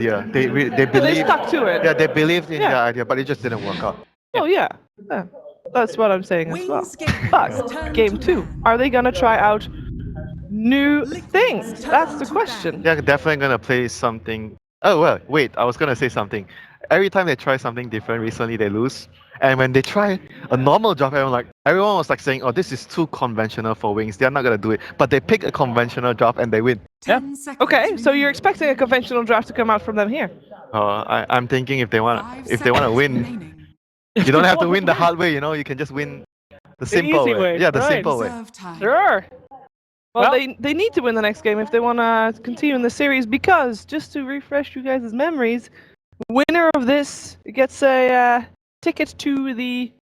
idea. They They believe. stuck to it. Yeah, they believed in Yeah. the idea, but it just didn't work out. Oh yeah. Yeah. That's what I'm saying as well. Wings Gateway But is turned game to 2, ban. are they gonna try out new Liquids things? turn That's the to question. They're definitely gonna play something. Oh well, wait. I was gonna say something. Every time they try something different, recently they lose. And when they try a normal drop, everyone was like saying, "Oh, this is too conventional for Wings. They're not gonna do it." But they pick a conventional drop and they win. 10 seconds Okay, so you're remaining. expecting a conventional draft to come out from them here. I'm thinking if they 5 if they wanna seconds win, remaining. you don't have to win the hard way. You can just win the simple easy way, Yeah, the right. simple way. Reserve time. Sure. Well, Well- they need to win the next game if they want to continue in the series, because just to refresh you guys' memories, winner of this gets a ticket to the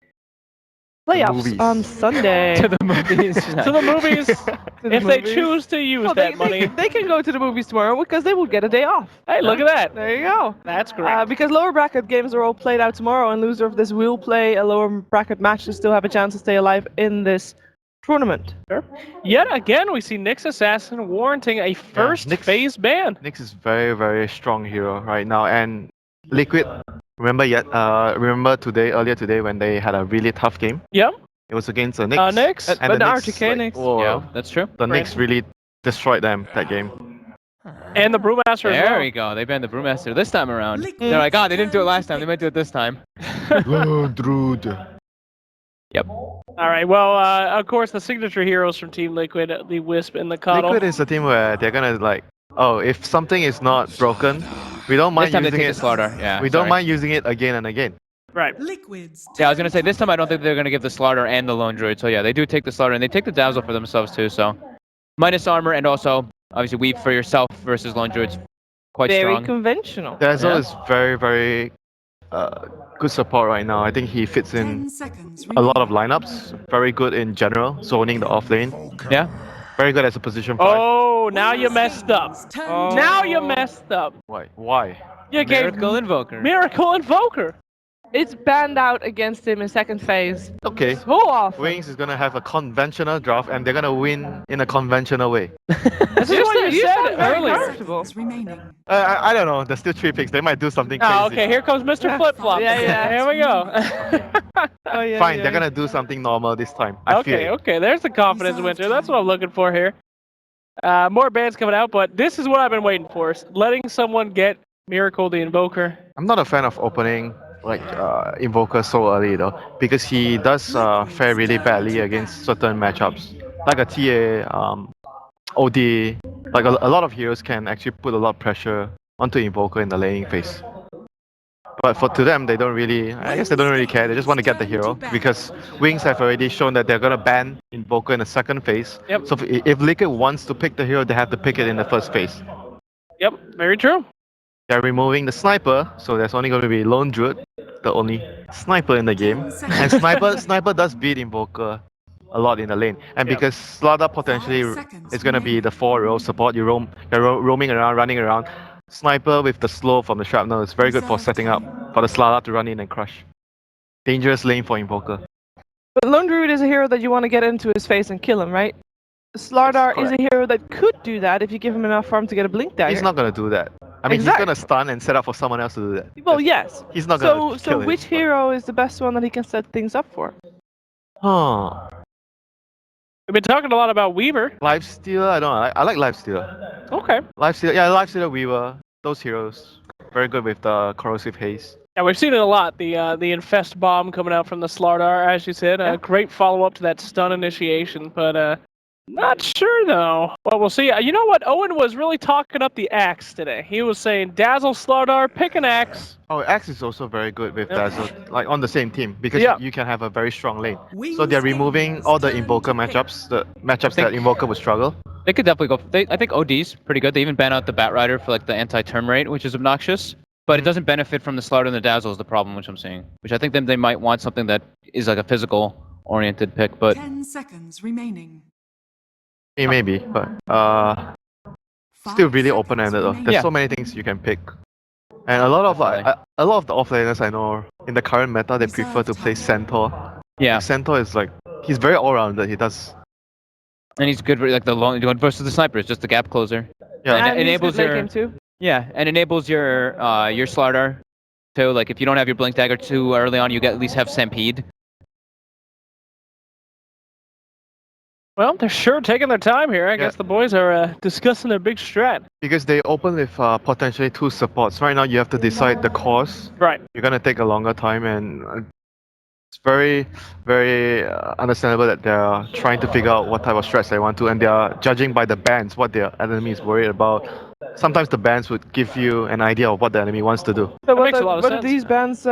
playoffs movies. on Sunday. To the movies. To the movies, To the if they movies. choose to use Well, that money. they can go to the movies tomorrow because they will get a day off. Hey, look at that. There you go. That's great. Because lower bracket games are all played out tomorrow, and loser of this will play a lower bracket match to still have a chance to stay alive in this tournament. Yet again, we see Nyx Assassin warranting a first Nyx- phase ban. Nyx is very, very strong hero right now, and Liquid. Remember earlier today when they had a really tough game. Yep. It was against a Nyx. Nyx, and but the the Nyx, RTK Nyx. whoa, Yeah, that's true. the Nyx really destroyed them that game. And the Brewmaster as There well. we go. They banned the Brewmaster this time around. Liquid They're like, oh, they didn't do it turn last to time. They might do it this time. Yep. All right. Well, of course, the signature heroes from Team Liquid, the Wisp and the Cuddle. Liquid is a team where they're gonna if something is not broken, we don't This mind time they using take it. the Slaughter. Yeah. We don't sorry. mind using it again and again. Right. Liquids. Yeah, I was gonna turn say this to time I don't think they're gonna give the Slaughter and the Lone Druid. So yeah, they do take the Slaughter and they take the Dazzle for themselves too. So minus armor and also obviously weep for yourself versus Lone Druid's quite Very strong. conventional. Dazzle Yeah. is very, very good support right now. I think he fits 10 in seconds a lot of remaining. lineups. Very good in general, zoning the off lane. Yeah. Very good as a position 5. Oh, now you messed up. Turn Oh. to Now you messed up. Why? You gave Miracle Invoker. Miracle Invoker. It's banned out against him in second phase. Okay. So often. Wings is gonna have a conventional draft and they're gonna win in a conventional way. This is what you sound said very earlier. comfortable. Seconds remaining. I don't know. There's still 3 picks. They might do something crazy. Oh, okay. Here comes Mr. Flip Flop. Yeah, yeah. Here we go. Oh, yeah, Fine, yeah, they're yeah. gonna do something normal this time. I feel Okay, it. okay. There's the confidence Reserve winter. That's time. what I'm looking for here. More bands coming out, but this is what I've been waiting for. Letting someone get Miracle the Invoker. I'm not a fan of opening Invoker so early though, because he does fare really badly against certain matchups. Like a TA, OD, like a lot of heroes can actually put a lot of pressure onto Invoker in the laning phase. But to them, they don't really, I guess they don't really care. They just want to get the hero because Wings have already shown that they're gonna ban Invoker in the second phase. Yep. So if Liquid wants to pick the hero, they have to pick it in the first phase. Yep, very true. They're removing the sniper, so there's only going to be Lone Druid, the only sniper in the game. And sniper does beat Invoker a lot in the lane. And Yep. because Starladder potentially 5 seconds is going to be the 4-row support, you're roaming around, running around. Sniper with the slow from the shrapnel is very good for setting up for the Starladder to run in and crush. Dangerous lane for Invoker. But Lone Druid is a hero that you want to get into his face and kill him, right? Slardar is a hero that could do that if you give him enough farm to get a blink dagger. He's not going to do that. I mean, Exactly. he's going to stun and set up for someone else to do that. Well, yes. He's not going to So kill which him, but- hero is the best one that he can set things up for? Huh. We've been talking a lot about Weaver. Lifestealer, I don't know. I like Lifestealer. Okay. Lifestealer, Weaver, those heroes. Very good with the corrosive haze. Yeah, we've seen it a lot. The Infest Bomb coming out from the Slardar, as you said. A great follow-up to that stun initiation, but not sure, though. Well, we'll see. You know what? Owen was really talking up the axe today. He was saying, Dazzle, Slardar, pick an axe. Oh, Axe is also very good with Yep. Dazzle, like on the same team, because Yeah. you can have a very strong lane. Wings So they're removing gains all the turn Invoker to pick. matchups, the matchups think- that Invoker would struggle. They could definitely go. I think OD's pretty good. They even ban out the Bat Rider for like the anti-term rate, which is obnoxious. But it doesn't benefit from the Slaughter and the Dazzle is the problem, which I'm seeing. Which I think they might want something that is like a physical-oriented pick. But 10 seconds remaining. Maybe, but 5 still really seconds open-ended though. remaining. There's Yeah. so many things you can pick. And a lot of a lot of the offlaners I know in the current meta, they prefer to play Centaur. yeah, Centaur is like, he's very all-rounded. He does, and he's good for like the long versus the sniper. It's just the gap closer. yeah. And And it he's enables good late your- game too. Yeah, and enables your Slarder to, like, if you don't have your Blink Dagger too early on, you at least have Stampede. Well, they're sure taking their time here. I Yeah. guess the boys are discussing their big strat. Because they open with potentially 2 supports. Right now, you have to decide the course. Right. You're gonna take a longer time, and it's very, very understandable that they're trying to figure out what type of strats they want to, and they are judging by the bans what their enemy is worried about. Sometimes the bans would give you an idea of what the enemy wants to do. So makes a lot of what do sense. these bands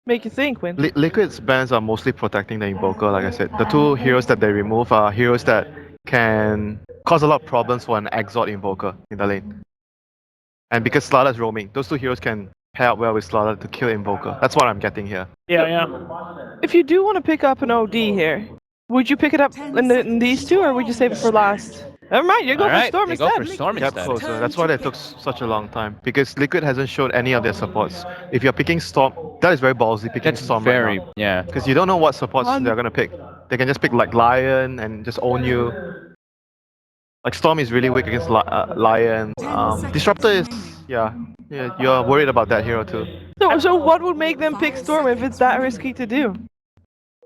make you think, Win? Liquid's bans are mostly protecting the Invoker, like I said. The 2 heroes that they remove are heroes that can cause a lot of problems for an Exort Invoker in the lane. And because Slardar's roaming, those 2 heroes can pair up well with Slarder to kill Invoker. That's what I'm getting here. Yeah. If you do want to pick up an OD here, would you pick it up in these 2, or would you save it for last? Never mind, you go for Storm they go instead. for Storm Gap instead. closer. That's why they took such a long time. Because Liquid hasn't shown any of their supports. If you're picking Storm, that is very ballsy picking That's Storm very, right now. yeah. Because you don't know what supports they're gonna pick. They can just pick like Lion and just own you. Like Storm is really weak against Lion. Disruptor is, yeah, you're worried about that hero too. So what would make them pick Storm if it's that risky to do?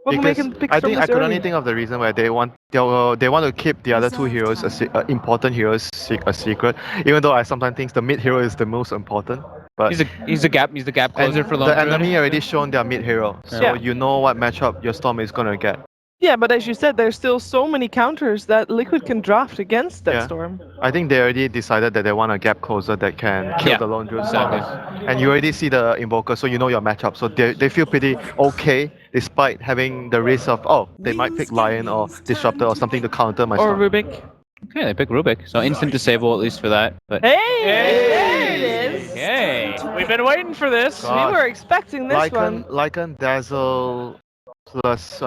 What would make them pick I Storm think I this could early? only think of the reason why they want to keep the other 2 heroes, important heroes, a secret. Even though I sometimes think the mid hero is the most important. But He's the gap closer and for Lone the Druid. enemy already shown their mid hero, so Yeah. you know what matchup your Storm is gonna get. Yeah, but as you said, there's still so many counters that Liquid can draft against that Yeah. Storm. I think they already decided that they want a gap closer that can kill Yeah, the Lone Druid exactly. Storm. And you already see the Invoker, so you know your matchup. So they feel pretty okay, despite having the risk of, they might pick Lion or Disruptor or something to counter my Or Storm. Rubik. Okay, they pick Rubik, so instant disable at least for that. But Hey! Hey! There it is! okay. We've been waiting for this. God. We were expecting this one. Lycan Dazzle plus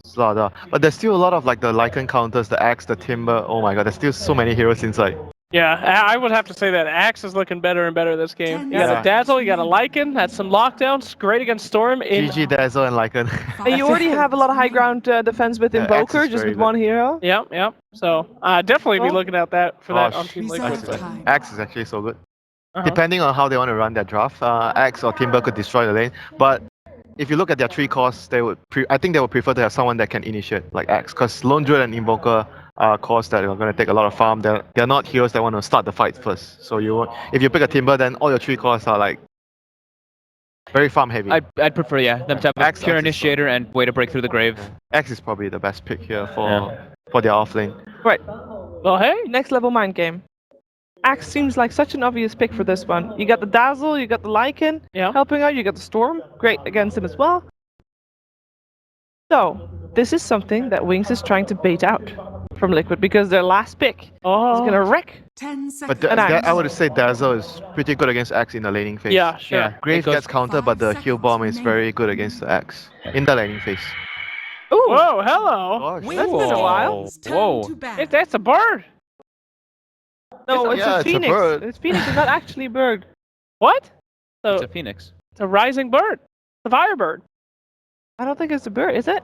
Slarder. But there's still a lot of like the Lycan counters, the Axe, the Timber. Oh my god, there's still so many heroes inside. Yeah, I would have to say that Axe is looking better and better this game. You got Yeah. a Dazzle, you got a Lycan, that's some lockdowns, great against Storm. GG Dazzle and Lycan. And you already have a lot of high ground defense with Yeah, Axe Invoker, is just very with good. one hero. Yep. So definitely be Oh. looking at that for that Gosh. on Team Reserve Liquid. time. Axe is actually so good. Uh-huh. Depending on how they want to run their draft, Axe or Timber could destroy the lane. But if you look at their 3 cores, I think they would prefer to have someone that can initiate, like Axe, because Lone Druid and Invoker are cores that are going to take a lot of farm. They're not heroes that want to start the fight first. So if you pick a Timber, then all your 3 cores are like very farm heavy. I'd prefer, them to have a Axe pure is initiator and way to break through the grave. Axe is probably the best pick here for their offlane. Right. Well, hey, Next level mind game. Axe seems like such an obvious pick for this one. You got the Dazzle, you got the Lycan Yeah. helping out, you got the Storm, great against him as well. So, this is something that Wings is trying to bait out from Liquid because their last pick is gonna wreck. 10 But seconds. Axe. I would say Dazzle is pretty good against Axe in the laning phase. yeah, sure. Yeah. Grave It goes- gets countered, but the 5 heal bomb seconds is very good against the Axe in the laning phase. Ooh, Whoa, hello. Gosh. That's been a while. It's time Whoa. to battle. That's a bird. no, it's yeah, a it's a Phoenix. bird. It's Phoenix, it's not actually a bird. What? So It's a Phoenix. it's a rising bird. It's a firebird. I don't think it's a bird, is it?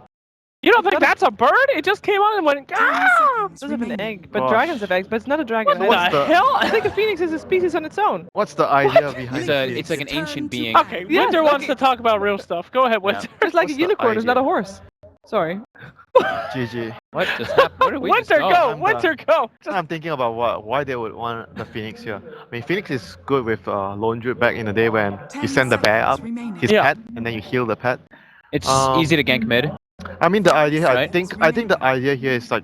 You don't think that's a bird? It just came on and went. 10 Ah! seconds It does have an remaining. egg, but Gosh. dragons have eggs, but it's not a dragon. What what's the the- hell? I think a Phoenix is a species on its own. What's the idea behind It's Phoenix? like an Turn ancient to being. battle. Okay, Yeah, Winter like wants it- to talk about real stuff. Go ahead, Winter. It's like What's a the unicorn, it's not a idea? horse. Sorry. GG. What just happened? Where did we just Winter, go? go! I'm Winter, go! Just- I'm thinking about why they would want the Phoenix here. I mean, Phoenix is good with Lone Druid back in the day when you 10 send the bear up, seconds remaining. his Yeah. pet, and then you heal the pet. It's Um, easy to gank mid. I mean, the idea. I Right. think the idea here is like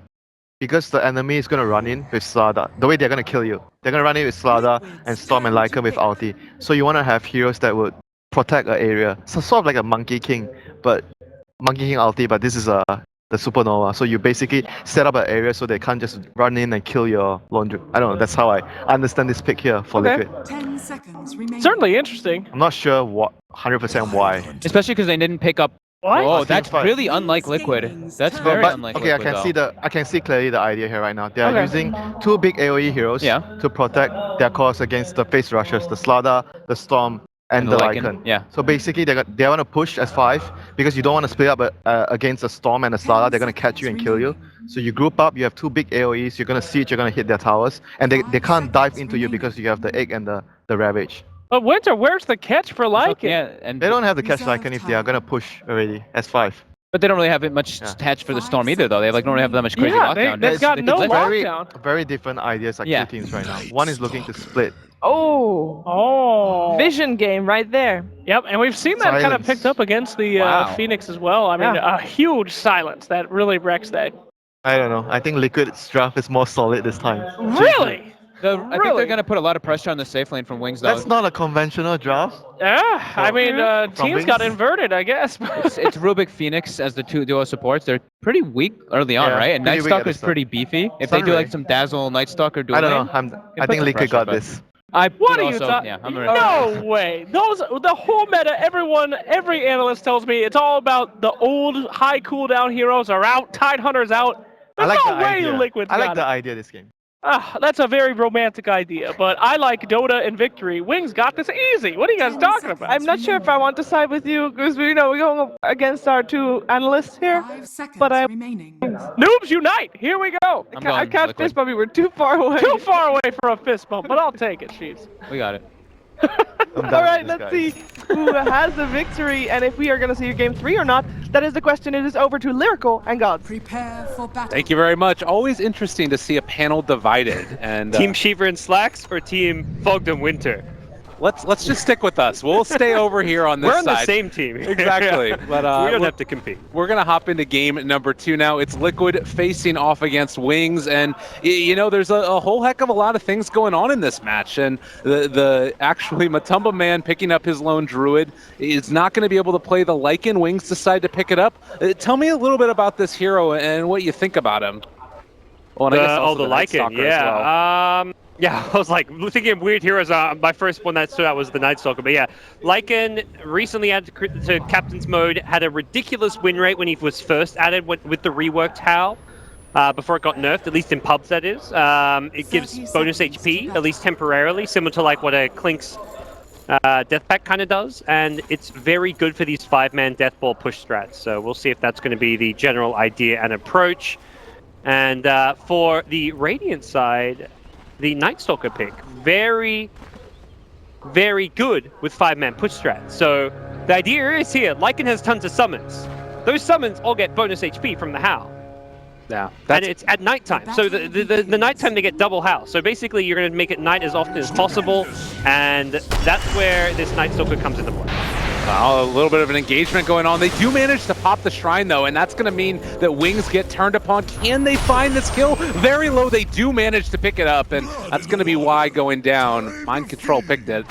because the enemy is gonna run in with Slarder. The way they're gonna kill you, they're gonna run in with Slarder and Storm and Lycan with ulti. So you wanna have heroes that would protect an area. So sort of like a Monkey King, but Monkey King ulti. But this is the supernova. So you basically set up an area so they can't just run in and kill your laundry. I don't know. That's how I understand this pick here for Okay. Liquid. 10 seconds remaining. Certainly interesting. I'm not sure what 100% why. Especially because they didn't pick up. What? Oh, Team that's fight. really unlike Liquid. That's very But unlike okay, I Liquid. can see I can see clearly the idea here right now. They are Okay. using 2 big AoE heroes Yeah. to protect their cores against the face rushers, the Slarder, the Storm, and the Lycan. Yeah. So basically, they want to push as 5 because you don't want to split up against a Storm and a Starladder. They're going to catch you and kill you. So you group up, you have 2 big AoEs, you're going to siege, you're going to hit their towers, and they can't dive into you because you have the Egg and the Ravage. But Winter, where's the catch for Lycan? Yeah, and They don't have the catch Lycan if they are going to push already as 5. but they don't really have it much catch for the Storm either, though. They don't really have that much crazy lockdown. they've got no could lockdown. Very different ideas, like Yeah. 2 teams right now. One is looking to split. Oh, vision game right there. Yep, and we've seen that kind of Silence. picked up against the Wow. Phoenix as well. I mean, a huge silence that really wrecks that. I don't know. I think Liquid's draft is more solid this time. Really? I think they're Really? going to put a lot of pressure on the safe lane from Wings, though. That's not a conventional draft. Yeah, I mean, From teams got Wings? inverted, I guess. It's Rubik Phoenix as the 2 duo supports. They're pretty weak early on, Yeah, right? And pretty Night weak at the Stalker's start. pretty beefy. If they do like Sunray. some Dazzle, Night Stalker duo I don't lane, know. I think some Liquid pressure, got but- this. I What would are you also, talking? yeah, I'm No way. The whole meta, every analyst tells me it's all about the old high cooldown heroes are out, Tidehunters out. I There's like no the way idea. Liquid's I like got the it. idea of this game. That's a very romantic idea, but I like Dota and Victory. Wings got this easy. What are you guys talking about? I'm not sure if I want to side with you because we're going up against our 2 analysts here. 5 seconds But I- remaining. Noobs unite! Here we go! I'm I going can't Liquid. fist bump. We were too far away. Too far away for a fist bump, but I'll take it, sheets. We got it. I'm All done right, with let's this, see guys. who has the victory and if we are going to see game 3 or not. That is the question. It is over to Lyrical and Gods. Prepare for battle. Thank you very much. Always interesting to see a panel divided. And Team Shiva and Slacks or Team Fogged and Winter? let's just stick with us. We'll stay over here on this We're on side. the same team. Exactly. But we don't we're- have to compete. We're going to hop into game number 2 now. It's Liquid facing off against Wings. And, you know, there's a whole heck of a lot of things going on in this match. And the actually Matumba Man picking up his lone Druid is not going to be able to play the Lycan. Wings decide to pick it up. Tell me a little bit about this hero and what you think about him. Well, and I guess also the Night Lycan, Stalker as yeah. well. Yeah, I was like thinking of weird heroes. My first one that stood out was the Night Stalker. But yeah, Lycan recently added to Captain's Mode, had a ridiculous win rate when he was first added with the reworked Howl. Before it got nerfed, at least in pubs that is. It gives 30 bonus seconds to HP, battle. at least temporarily, similar to like what a Klink's Death Pack kind of does. And it's very good for these 5-man Death Ball push strats. So we'll see if that's going to be the general idea and approach. And for the Radiant side, the Night Stalker pick, very, very good with 5-man push strat. So the idea is here, Lycan has tons of summons. Those summons all get bonus HP from the Howl. Yeah, And it's at nighttime. So the nighttime they get double Howl. So basically you're going to make it night as often as possible. And that's where this Night Stalker comes into play. Wow, a little bit of an engagement going on. They do manage to pop the Shrine, though, and that's going to mean that Wings get turned upon. Can they find this kill? Very low. They do manage to pick it up, and that's going to be why going down. Mind Control picked it.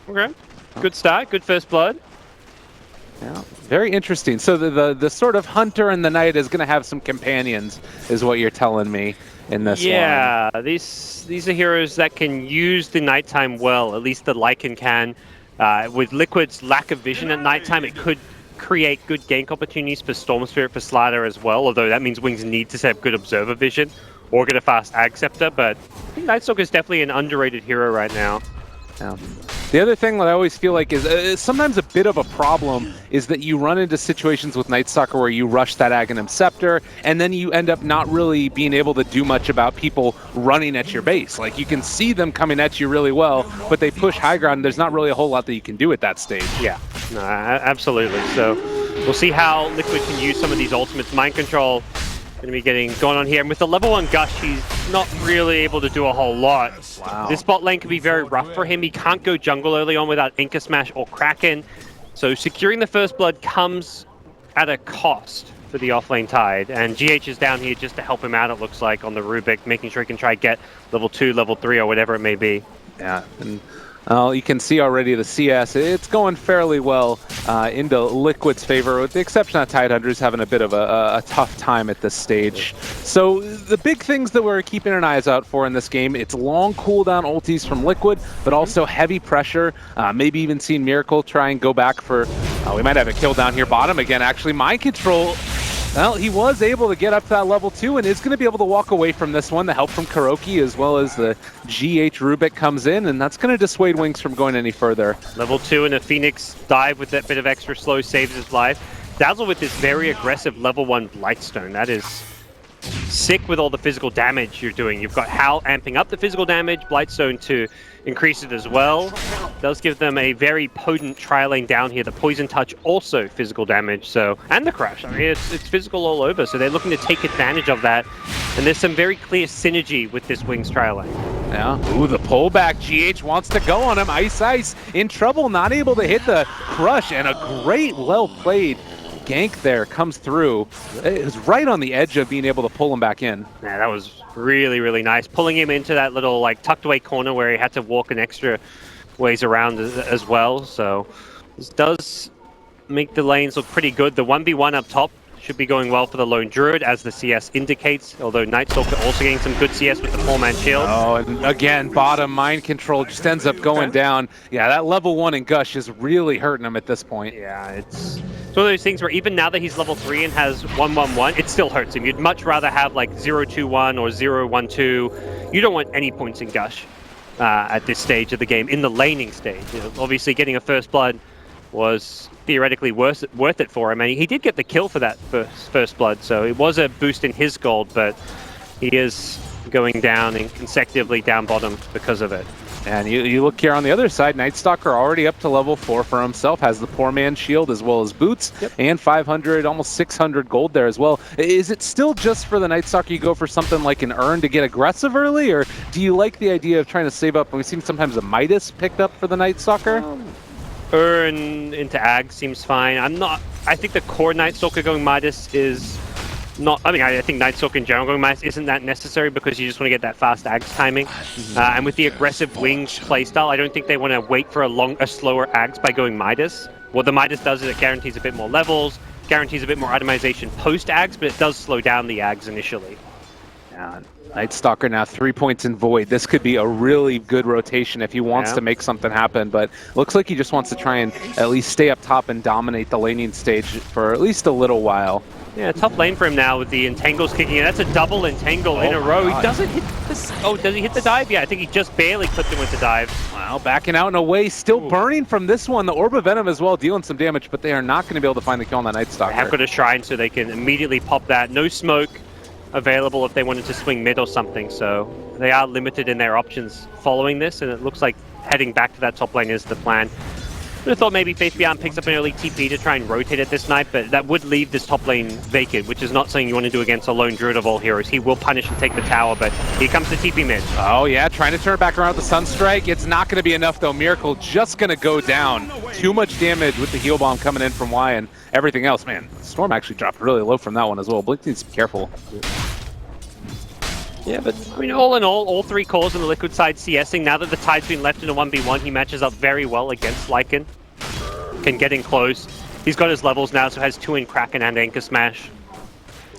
Okay. Good start. Good first blood. Yeah, very interesting. So the sort of hunter in the night is going to have some companions, is what you're telling me in this one. Yeah, these are heroes that can use the nighttime well. At least the Lycan can. With Liquid's lack of vision at nighttime, it could create good gank opportunities for Storm Spirit for Starladder as well, although that means Wings need to set up good observer vision or get a fast Ag Scepter, but I think Night Stalker is definitely an underrated hero right now. Yeah. The other thing that I always feel like is sometimes a bit of a problem is that you run into situations with Night Stalker where you rush that Aghanim Scepter, and then you end up not really being able to do much about people running at your base. Like, you can see them coming at you really well, but they push high ground. There's not really a whole lot that you can do at that stage. Yeah, no, absolutely. So we'll see how Liquid can use some of these ultimates. Mind Control going to be getting going on here. And with the level 1 Gush, he's not really able to do a whole lot. Wow. This bot lane can be very rough for him. He can't go jungle early on without Inca Smash or Kraken. So securing the first blood comes at a cost for the offlane Tide. And GH is down here just to help him out, it looks like, on the Rubik, making sure he can try get level 2, level 3, or whatever it may be. Yeah, and you can see already the CS, it's going fairly well into Liquid's favor, with the exception of Tidehunters having a bit of a tough time at this stage. So the big things that we're keeping an eyes out for in this game, it's long cooldown ultis from Liquid, but also heavy pressure, maybe even seeing Miracle try and go back for, we might have a kill down here bottom again, actually. Mind Control Well, he was able to get up to that level 2 and is going to be able to walk away from this one. The help from Kuroki as well as the GH Rubik comes in, and that's going to dissuade Wings from going any further. Level 2 and a Phoenix dive with that bit of extra slow saves his life. Dazzle with this very aggressive level 1 Blightstone. That is sick with all the physical damage you're doing. You've got Howl amping up the physical damage, Blightstone to increase it as well. Does give them a very potent tri-lane down here. The Poison Touch also physical damage, so, and the Crush. I mean, it's physical all over, so they're looking to take advantage of that. And there's some very clear synergy with this Wings tri-lane. Yeah, ooh, the pullback. GH wants to go on him. Ice in trouble, not able to hit the Crush, and a great, well-played gank there comes through. It was right on the edge of being able to pull him back in. Yeah, that was really, really nice. Pulling him into that little like tucked away corner where he had to walk an extra ways around as well. So this does make the lanes look pretty good. The 1v1 up top should be going well for the Lone Druid, as the CS indicates, although Nightstalker also getting some good CS with the 4-man shield. Oh, and again, bottom mind control just ends up going down. Yeah, that level 1 in Gush is really hurting him at this point. Yeah, it's one of those things where even now that he's level 3 and has 1-1-1, it still hurts him. You'd much rather have like 0-2-1 or 0-1-2. You don't want any points in Gush at this stage of the game, in the laning stage. You know, obviously getting a first blood was theoretically worth it for him, and he did get the kill for that first blood, so it was a boost in his gold, but he is going down and consecutively down bottom because of it. And you look here on the other side, Nightstalker already up to level 4 for himself, has the poor man shield as well as boots, and 500, almost 600 gold there as well. Is it still just for the Nightstalker you go for something like an Urn to get aggressive early, or do you like the idea of trying to save up? We've seen sometimes a Midas picked up for the Nightstalker. Urn into Ag seems fine. I think the core Nightstalker going Midas is not, I think Nightstalker in general going Midas isn't that necessary because you just want to get that fast Ags timing. And with the aggressive Wings playstyle, I don't think they want to wait for a slower Ags by going Midas. What the Midas does is it guarantees a bit more levels, guarantees a bit more itemization post-Ags, but it does slow down the Ags initially. Yeah, Nightstalker now 3 points in Void. This could be a really good rotation if he wants to make something happen, but looks like he just wants to try and at least stay up top and dominate the laning stage for at least a little while. Yeah, tough lane for him now with the Entangles kicking in. That's a double Entangle in a row. He doesn't hit this. Oh, does he hit the dive? Yeah, I think he just barely clipped him with the dive. Wow, backing out and away, still burning from this one. The Orb of Venom as well, dealing some damage, but they are not going to be able to find the kill on that Nightstalker. They have got a Shrine so they can immediately pop that. No smoke available if they wanted to swing mid or something, so they are limited in their options following this, and it looks like heading back to that top lane is the plan. I would have thought maybe Faith Beyond picks up an early TP to try and rotate it this night, but that would leave this top lane vacant, which is not something you want to do against a Lone Druid of all heroes. He will punish and take the tower, but here comes the TP mid. Oh yeah, trying to turn it back around with the Sunstrike. It's not going to be enough though. Miracle just going to go down. Too much damage with the heal bomb coming in from Y and everything else. Man, Storm actually dropped really low from that one as well. Blink needs to be careful. Yeah, but I mean, all in all 3 cores on the Liquid side CSing. Now that the Tide's been left in a 1v1, he matches up very well against Lycan. Can get in close. He's got his levels now, so has 2 in Kraken and Anchor Smash.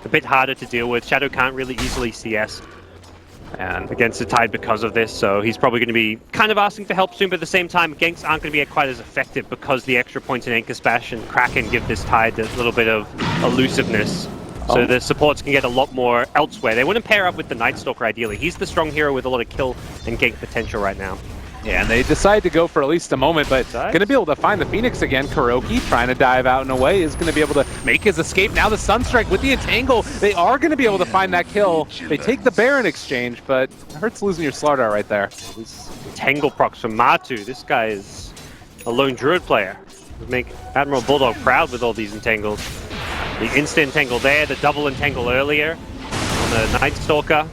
A bit harder to deal with. Shadow can't really easily CS and against the Tide because of this, so he's probably going to be kind of asking for help soon, but at the same time, ganks aren't going to be quite as effective because the extra points in Anchor Smash and Kraken give this Tide a little bit of elusiveness. So the supports can get a lot more elsewhere. They wouldn't pair up with the Nightstalker ideally. He's the strong hero with a lot of kill and gank potential right now. Yeah, and they decide to go for at least a moment, but going to be able to find the Phoenix again. Kuroki trying to dive out and away is going to be able to make his escape. Now the Sunstrike with the Entangle. They are going to be able to find that kill. They take the Bear in exchange, but it hurts losing your Slark right there. This Entangle procs from Matu. This guy is a Lone Druid player. Would make Admiral Bulldog proud with all these Entangles. The instant Entangle there, the double Entangle earlier on the Nightstalker.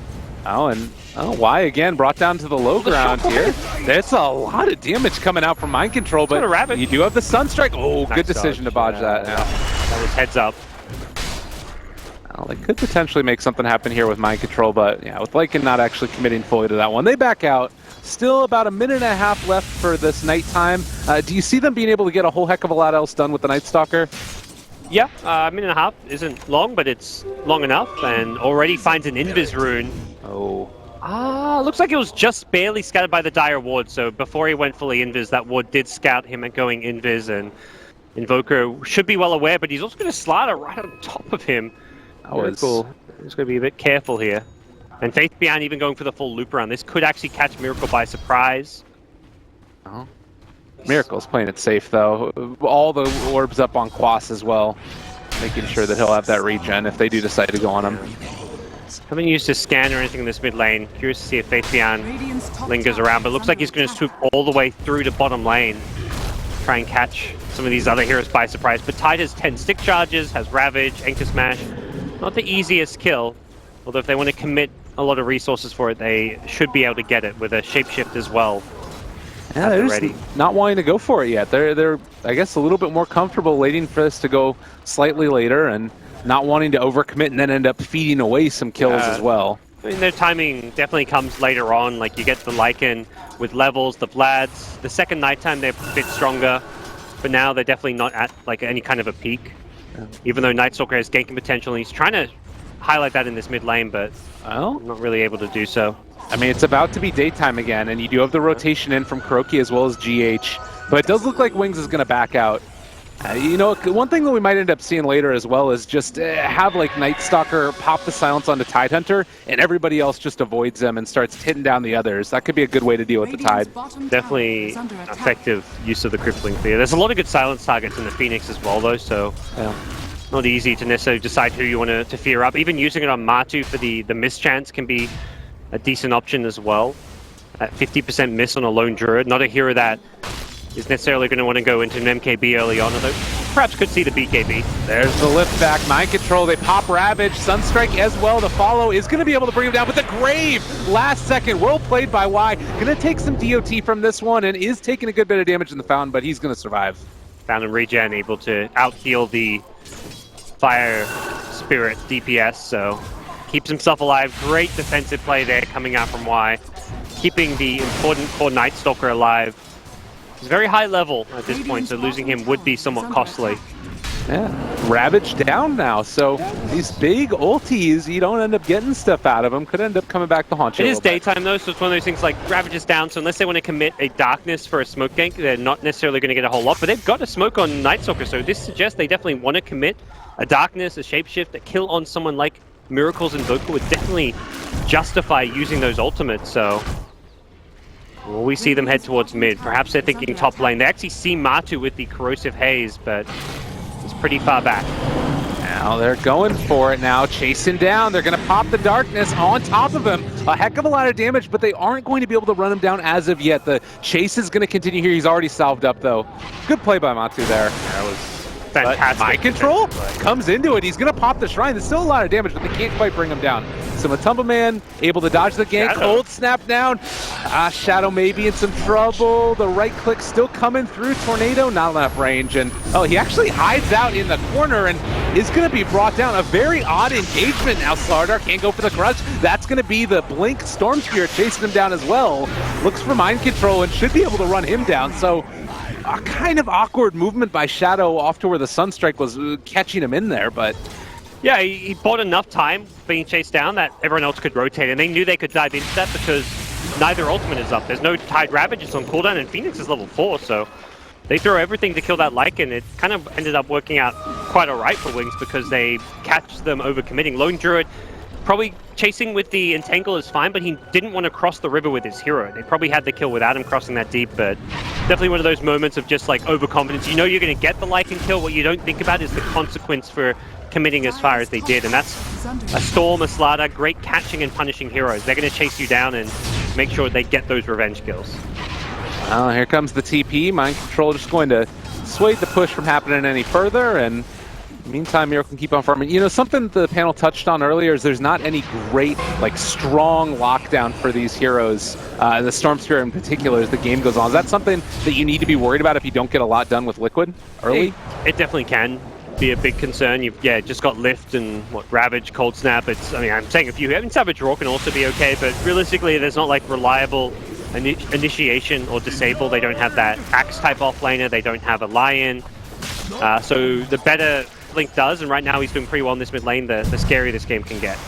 Oh, and Y again brought down to the low ground here. There's a lot of damage coming out from Mind Control, but you do have the Sunstrike. Oh, nice good decision to dodge that. Yeah. That was heads up. Well, they could potentially make something happen here with Mind Control, but yeah, with Lycan not actually committing fully to that one. They back out. Still about a minute and a half left for this nighttime. Do you see them being able to get a whole heck of a lot else done with the Nightstalker? Yeah, a minute and a half isn't long, but it's long enough, and already finds an Invis rune. Oh. Looks like it was just barely scouted by the Dire Ward, so before he went fully Invis, that Ward did scout him at going Invis, and Invoker should be well aware, but he's also going to Starladder right on top of him. Miracle is going to be a bit careful here. And Faith Beyond even going for the full loop around. This could actually catch Miracle by surprise. Oh. Miracle's playing it safe though. All the orbs up on Quas as well, making sure that he'll have that regen if they do decide to go on him. Haven't used his scan or anything in this mid lane. Curious to see if Faith Beyond lingers around, but looks like he's going to swoop all the way through to bottom lane. Try and catch some of these other heroes by surprise. But Tide has 10 stick charges, has Ravage, Anchor Smash. Not the easiest kill, although if they want to commit a lot of resources for it, they should be able to get it with a shapeshift as well. Yeah, they're just not wanting to go for it yet. They're I guess a little bit more comfortable waiting for this to go slightly later and not wanting to overcommit and then end up feeding away some kills as well. I mean, their timing definitely comes later on. Like, you get the Lycan with levels, the Vlads. The second nighttime, they're a bit stronger. But now they're definitely not at, like, any kind of a peak. Even though Night Stalker has ganking potential, and he's trying to highlight that in this mid lane, but not really able to do so. I mean, it's about to be daytime again, and you do have the rotation in from Kuroki as well as GH. But it does look like Wings is going to back out. You know, one thing that we might end up seeing later as well is just have like Night Stalker pop the silence onto Tidehunter, and everybody else just avoids them and starts hitting down the others. That could be a good way to deal with the Tide. Definitely effective use of the Crippling Fear. There's a lot of good silence targets in the Phoenix as well, though, so not easy to necessarily decide who you want to fear up. Even using it on Matu for the mischance can be a decent option as well. At 50% miss on a Lone Druid, not a hero that is necessarily going to want to go into an MKB early on, although perhaps could see the BKB. There's the lift back, Mind Control, they pop Ravage, Sunstrike as well, the follow is going to be able to bring him down, but the Grave, last second, well played by Y, going to take some DOT from this one, and is taking a good bit of damage in the Fountain, but he's going to survive. Fountain regen, able to out-heal the Fire Spirit DPS, so keeps himself alive. Great defensive play there coming out from Y, keeping the important core Night Stalker alive. He's very high level at this point, so losing him would be somewhat costly. Yeah, Ravage down now, so these big ultis, you don't end up getting stuff out of them, could end up coming back to haunt you. It is daytime though, so it's one of those things like Ravage is down, so unless they want to commit a Darkness for a smoke gank, they're not necessarily going to get a whole lot, but they've got a smoke on Night Stalker, so this suggests they definitely want to commit a Darkness, a Shapeshift, a kill on someone like Miracle's Invoker would definitely justify using those ultimates, so will we see them head towards mid? Perhaps they're thinking top lane. They actually see Matu with the Corrosive Haze, but it's pretty far back. Now they're going for it now, chasing down. They're going to pop the Darkness on top of him. A heck of a lot of damage, but they aren't going to be able to run him down as of yet. The chase is going to continue here. He's already salved up, though. Good play by Matu there. That was fantastic. Mind Control comes into it. He's going to pop the Shrine. There's still a lot of damage, but they can't quite bring him down. So Matumba Man able to dodge the gank. Cold snap down. Shadow may be in some trouble. The right click still coming through. Tornado, not enough range. And he actually hides out in the corner and is going to be brought down. A very odd engagement now. Starladder can't go for the crush. That's going to be the Blink Storm Spirit chasing him down as well. Looks for Mind Control and should be able to run him down. So a kind of awkward movement by Shadow off to where the Sunstrike was catching him in there, but yeah, he bought enough time being chased down that everyone else could rotate, and they knew they could dive into that because neither ultimate is up. There's no Tide Ravage, it's on cooldown, and Phoenix is level 4, so they throw everything to kill that Lycan. It kind of ended up working out quite alright for Wings because they catch them overcommitting. Lone Druid probably chasing with the Entangle is fine, but he didn't want to cross the river with his hero. They probably had the kill without him crossing that deep, but definitely one of those moments of just like overconfidence. You know you're going to get the Lycan kill. What you don't think about is the consequence for committing as far as they did, and that's a Storm, a Starladder, great catching and punishing heroes. They're going to chase you down and make sure they get those revenge kills. Well, here comes the TP. Mind Control just going to sway the push from happening any further, and meantime, Miracle can keep on farming. You know, something the panel touched on earlier is there's not any great, like, strong lockdown for these heroes. The Storm Spirit in particular as the game goes on. Is that something that you need to be worried about if you don't get a lot done with Liquid early? It definitely can be a big concern. You've just got Lift and Ravage, Cold Snap. I'm saying a few. I mean, Savage Roar can also be okay, but realistically, there's not like reliable initiation or disable. They don't have that Axe type offlaner. They don't have a Lion. So the better Blink does, and right now he's doing pretty well in this mid lane, the scarier this game can get.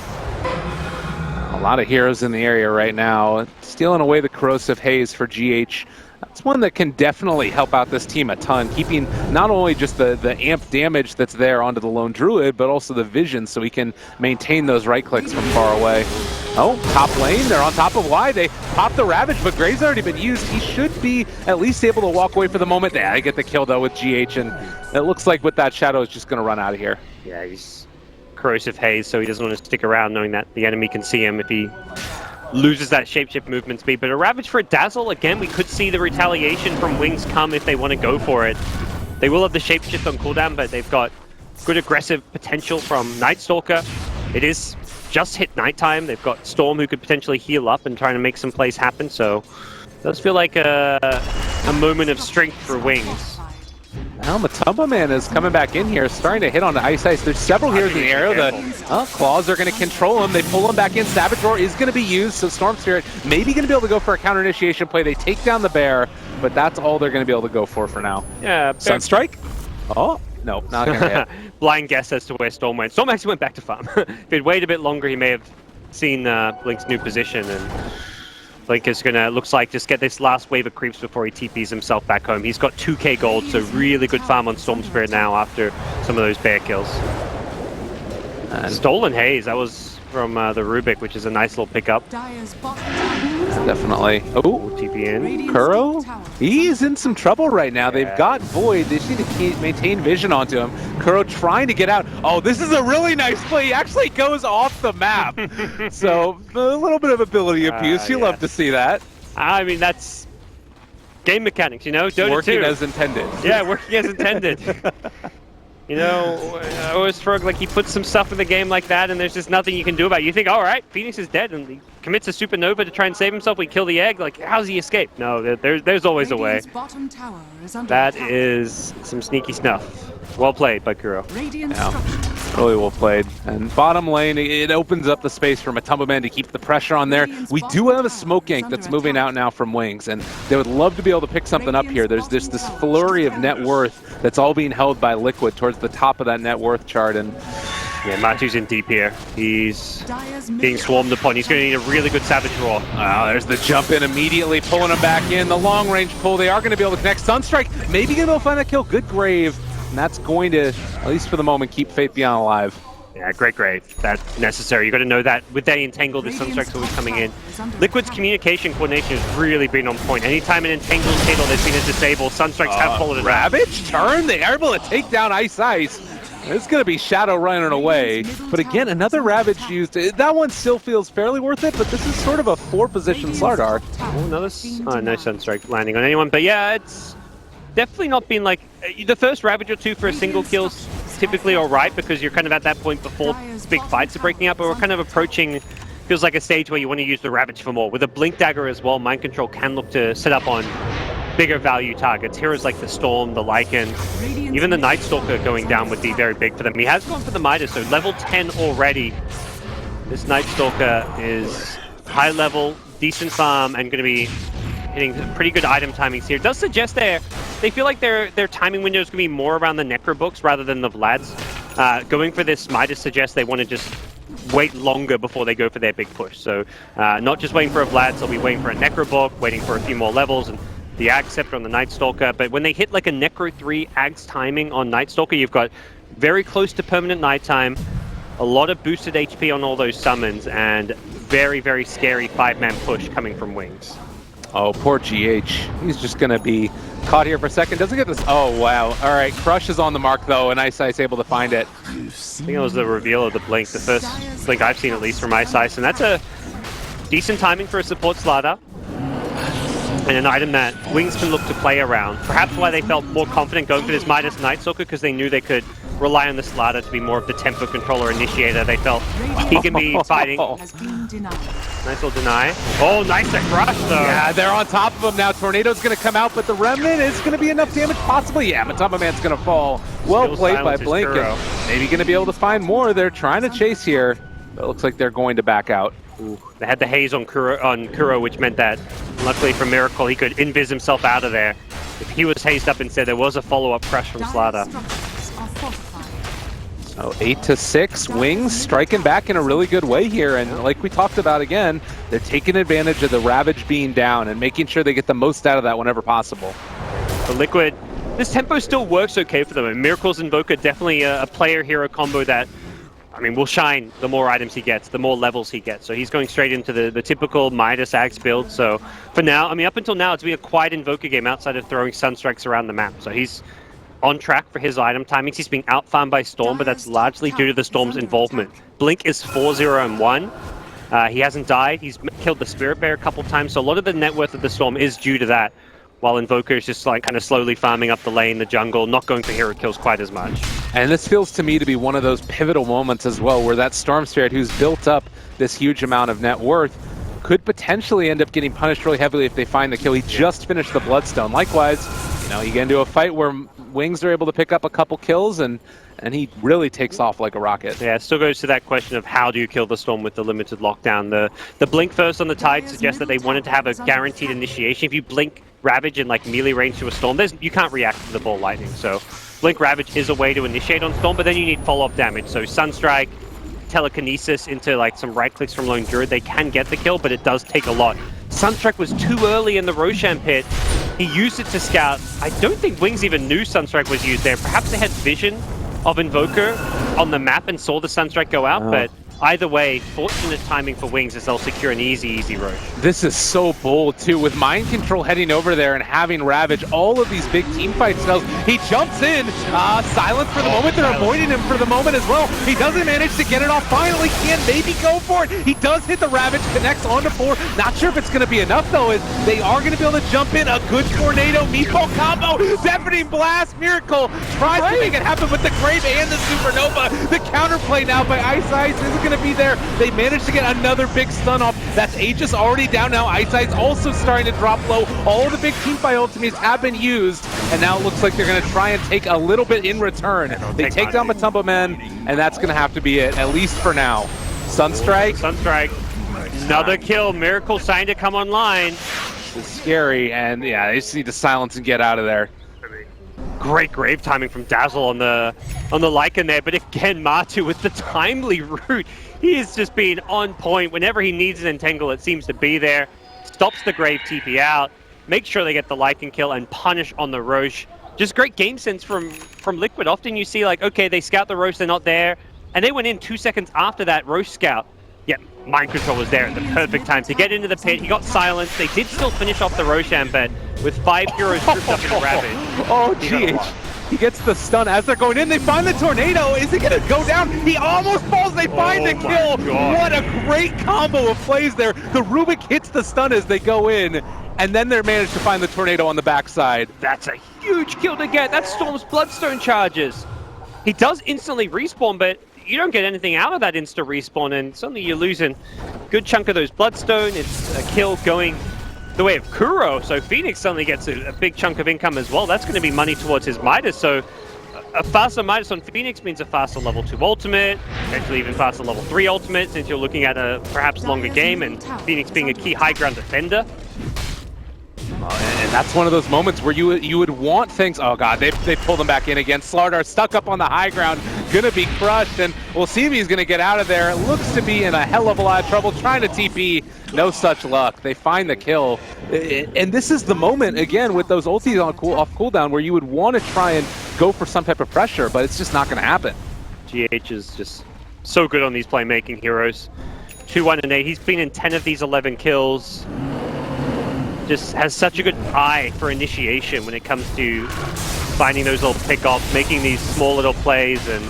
A lot of heroes in the area right now. Stealing away the Corrosive Haze for GH. It's one that can definitely help out this team a ton, keeping not only just the amp damage that's there onto the lone druid, but also the vision so he can maintain those right clicks from far away. Oh, top lane, they're on top of Y. They pop the Ravage, but Gray's already been used. He should be at least able to walk away for the moment. Yeah, I get the kill though with GH, and it looks like with that Shadow is just going to run out of here. Yeah, he's corrosive haze, so he doesn't want to stick around knowing that the enemy can see him if he loses that shapeshift movement speed. But a Ravage for a Dazzle, again, we could see the retaliation from Wings come if they want to go for it. They will have the shapeshift on cooldown, but they've got good aggressive potential from Night Stalker. It is just hit nighttime. They've got Storm who could potentially heal up and trying to make some plays happen, so it does feel like a moment of strength for Wings. Now Matumba Man is coming back in here, starting to hit on the Ice. There's several heroes in the area. The Claws are going to control him. They pull him back in. Savage Roar is going to be used, so Storm Spirit maybe going to be able to go for a counter initiation play. They take down the bear, but that's all they're going to be able to go for now. Yeah, Sunstrike? Oh, no, not going to hit. Blind guess as to where Storm went. Storm actually went back to farm. If he'd waited a bit longer, he may have seen Blink's new position, and Blink is gonna, looks like, just get this last wave of creeps before he TPs himself back home. He's got 2k gold, so really good farm on Storm Spirit now after some of those bear kills. And Stolen Haze, that was from the Rubik, which is a nice little pickup. Definitely. Oh, TP in. Kuro? He's in some trouble right now. They've got Void. They just need to maintain vision onto him. Kuro trying to get out. Oh, this is a really nice play. He actually goes off the map. So a little bit of ability abuse. You love to see that. I mean, that's game mechanics, you know? Dota working 2. as intended. Yeah, working as intended. You know, I always struggle, like, he puts some stuff in the game like that, and there's just nothing you can do about it. You think, all right, Phoenix is dead, and he commits a supernova to try and save himself. We kill the egg. Like, how's he escape? No, there's always a way. That is some sneaky snuff. Well played by Kuro. Yeah, really well played. And bottom lane, it opens up the space for Matumba Man to keep the pressure on there. We do have a smoke gank that's moving out now from Wings, and they would love to be able to pick something up here. There's this flurry of net worth that's all being held by Liquid towards the top of that net worth chart. And yeah, Matu's in deep here. He's being swarmed upon. He's going to need a really good Savage Roar. There's the jump in immediately, pulling him back in. The long range pull, they are going to be able to connect. Sunstrike, maybe going to be able to find that kill. Good grave. And that's going to, at least for the moment, keep Faith Beyond alive. Yeah, great grave. That's necessary. You got to know that with that Entangle, the Sunstrike's always coming in. Liquid's communication coordination has really been on point. Anytime an Entangle's hit or there's been a disable, Sunstrikes have followed it. Ravage turn, they are able to take down Ice. It's going to be Shadow running away. But again, another Ravage used. That one still feels fairly worth it, but this is sort of a 4-position Slardar. Oh, no Sunstrike landing on anyone. But yeah, it's definitely not been like the first Ravage or two for a single kill's typically alright because you're kind of at that point before big fights are breaking up, but we're kind of approaching, feels like a stage where you want to use the Ravage for more. With a Blink Dagger as well, Mind Control can look to set up on bigger value targets. Heroes like the Storm, the Lycan, even the Night Stalker going down would be very big for them. He has gone for the Midas, so level 10 already. This Night Stalker is high level, decent farm, and going to be hitting pretty good item timings here. It does suggest they feel like their timing window is going to be more around the Necro books rather than the Vlads. Going for this Midas suggests they want to just wait longer before they go for their big push. So not just waiting for a Vlad, they'll be waiting for a Necro book, waiting for a few more levels, and the Ag Scepter on the Night Stalker. But when they hit like a Necro 3 Ag's timing on Night Stalker, you've got very close to permanent nighttime, a lot of boosted HP on all those summons, and very, very scary 5-man push coming from Wings. Oh, poor GH. He's just going to be caught here for a second. Doesn't get this. Oh, wow. All right. Crush is on the mark, though, and Ice able to find it. I think it was the reveal of the Blink, the first Blink I've seen, at least, from Ice, and that's a decent timing for a support Slarder. And an item that Wings can look to play around. Perhaps why they felt more confident going for this Midas Night Stalker, because they knew they could rely on the Slarder to be more of the tempo controller initiator. They felt he can be fighting. Nice little deny. Oh, nice to crush, though. Yeah, they're on top of him now. Tornado's going to come out, but the Remnant is going to be enough damage, possibly. Yeah, Matumba Man's going to fall. Well Still played by Blink. And maybe going to be able to find more. They're trying to chase here, but it looks like they're going to back out. Ooh, they had the haze on Kuro, which meant that, luckily for Miracle, he could invis himself out of there. If he was hazed up instead, there was a follow-up crush from Slarder. So 8-6, Wings striking back in a really good way here, and like we talked about again, They're taking advantage of the Ravage being down and making sure they get the most out of that whenever possible. For Liquid, this tempo still works okay for them. And Miracle's Invoker definitely a player-hero combo that, I mean, will shine the more items he gets, the more levels he gets. So he's going straight into the typical Midas Axe build. So for now, I mean, up until now, it's been a quiet Invoker game outside of throwing Sunstrikes around the map. So he's on track for his item timings. He's being outfarmed by Storm, but that's largely due to the Storm's involvement. Blink is 4-0-1. He hasn't died. He's killed the Spirit Bear a couple times. So a lot of the net worth of the Storm is due to that. While Invoker is just like kind of slowly farming up the lane, the jungle, not going for hero kills quite as much. And this feels to me to be one of those pivotal moments as well, where that Storm Spirit, who's built up this huge amount of net worth, could potentially end up getting punished really heavily if they find the kill. He just finished the Bloodstone. Likewise, you know, you get into a fight where Wings are able to pick up a couple kills, and he really takes off like a rocket. Yeah, it still goes to that question of how do you kill the Storm with the limited lockdown. The blink first on the Tide suggests that they wanted to have a guaranteed initiation. If you blink Ravage in like melee range to a Storm, you can't react to the ball lightning. So Blink Ravage is a way to initiate on Storm, but then you need follow-up damage. So Sunstrike, Telekinesis into like some right clicks from Lone Druid, they can get the kill, but it does take a lot. Sunstrike was too early in the Roshan pit. He used it to scout. I don't think Wings even knew Sunstrike was used there. Perhaps they had vision of Invoker on the map and saw the Sunstrike go out, but either way, fortunate timing for Wings as they'll secure an easy roach. This is so bold too, with Mind Control heading over there and having Ravage all of these big team fight spells. He jumps in, silent for the moment, they're avoiding him for the moment as well. He doesn't manage to get it off, finally can maybe go for it. He does hit the Ravage, connects onto 4. Not sure if it's going to be enough though, as they are going to be able to jump in. A good Tornado, Meepo combo, Deafening Blast, Miracle tries to make it happen with the Grave and the Supernova. The counterplay now by Ice isn't going to be there. They managed to get another big stun off. That's Aegis already down now. Ice also starting to drop low. All of the big teamfight ultimates have been used, and now it looks like they're going to try and take a little bit in return. They take down Muerta Man, and that's going to have to be it, at least for now. Sunstrike. Another kill. Miracle starting to come online. This is scary, and yeah, they just need to silence and get out of there. Great grave timing from Dazzle on the Lycan there, but again, Matu with the timely root. He is just being on point. Whenever he needs an entangle, it seems to be there. Stops the grave TP out, make sure they get the Lycan kill and punish on the Roche. Just great game sense from Liquid. Often you see like, okay, they scout the Roche, they're not there, and they went in 2 seconds after that Roche scout. Yeah, Mind Control was there at the perfect time to get into the pit. He got silenced. They did still finish off the Roshan, but with 5 heroes grouped up in Ravage. Oh, GH. He gets the stun as they're going in. They find the Tornado. Is he going to go down? He almost falls. They find the kill. What a great combo of plays there. The Rubik hits the stun as they go in, and then they're managed to find the Tornado on the backside. That's a huge kill to get. That's Storm's Bloodstone charges. He does instantly respawn, but you don't get anything out of that insta respawn, and suddenly you're losing a good chunk of those Bloodstone. It's a kill going the way of Kuro, so Phoenix suddenly gets a big chunk of income as well. That's going to be money towards his Midas, so a faster Midas on Phoenix means a faster level 2 ultimate, potentially even faster level 3 ultimate, since you're looking at a perhaps longer game, and Phoenix being a key high ground defender. And that's one of those moments where you would want things. Oh god, they pulled him back in again. Starladder stuck up on the high ground, gonna be crushed, and we'll see if he's gonna get out of there. It looks to be in a hell of a lot of trouble trying to TP. No such luck. They find the kill, and this is the moment again with those ultis on off cooldown where you would want to try and go for some type of pressure, but it's just not gonna happen. GH is just so good on these playmaking heroes. 2-1-8. He's been in 10 of these 11 kills. Just has such a good eye for initiation when it comes to finding those little pickoffs, making these small little plays, and